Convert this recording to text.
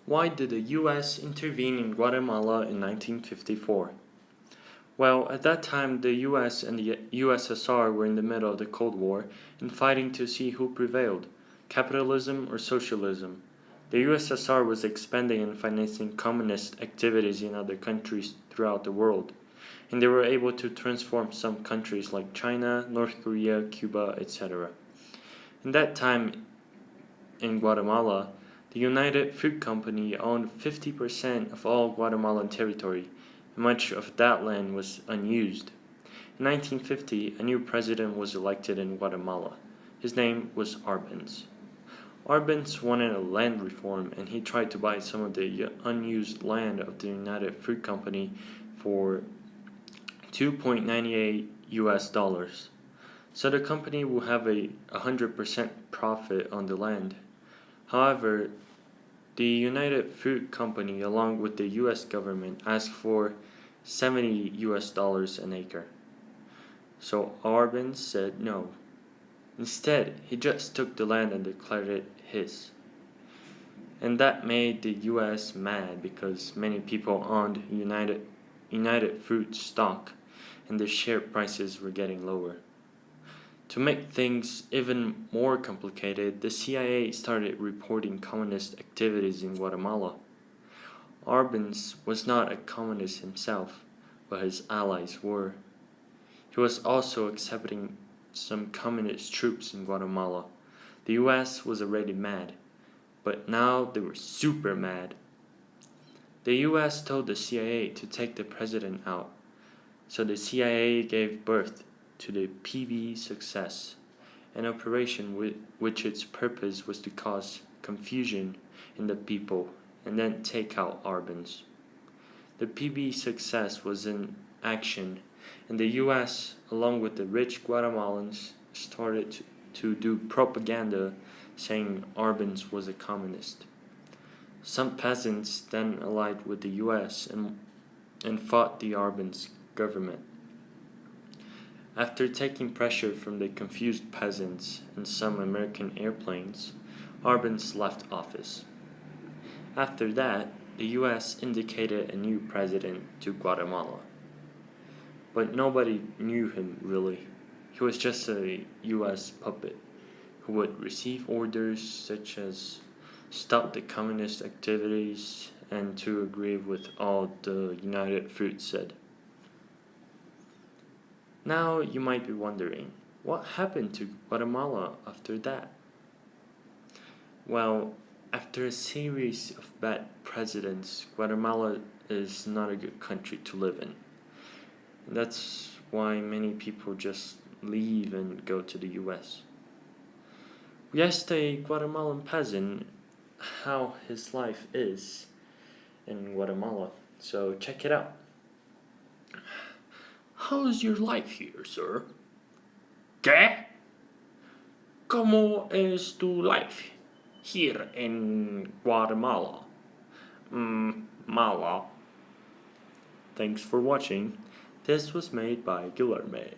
Why did the US intervene in Guatemala in 1954? Well, at that time the US and the USSR were in the middle of the Cold War and fighting to see who prevailed, capitalism or socialism. The USSR was expanding and financing communist activities in other countries throughout the world, and they were able to transform some countries like China, North Korea, Cuba, etc. In that time in Guatemala, the United Fruit Company owned 50% of all Guatemalan territory, and much of that land was unused. In 1950, a new president was elected in Guatemala. His name was Arbenz. Arbenz wanted a land reform, and he tried to buy some of the unused land of the United Fruit Company for $2.98. So the company will have a 100% profit on the land. However, the United Fruit Company, along with the US government, asked for $70 an acre. So Arbenz said no. Instead, he just took the land and declared it his. And that made the US mad because many people owned United Fruit stock and the share prices were getting lower. To make things even more complicated, the CIA started reporting communist activities in Guatemala. Arbenz was not a communist himself, but his allies were. He was also accepting some communist troops in Guatemala. The US was already mad, but now they were super mad. The US told the CIA to take the president out, so the CIA gave birth to the PB Success, an operation which its purpose was to cause confusion in the people and then take out Arbenz. The PB Success was in action, and the US, along with the rich Guatemalans, started to do propaganda saying Arbenz was a communist. Some peasants then allied with the US and fought the Arbenz government. After taking pressure from the confused peasants and some American airplanes, Arbenz left office. After that, the US indicated a new president to Guatemala. But nobody knew him really. He was just a US puppet who would receive orders such as stop the communist activities and to agree with all the United Fruit said. Now you might be wondering, what happened to Guatemala after that? Well, after a series of bad presidents, Guatemala is not a good country to live in. That's why many people just leave and go to the US. We asked a Guatemalan peasant how his life is in Guatemala, so check it out. How's your life here, sir? ¿Qué? ¿Cómo es tu life here in Guatemala? Mala. Thanks for watching. This was made by Guilherme.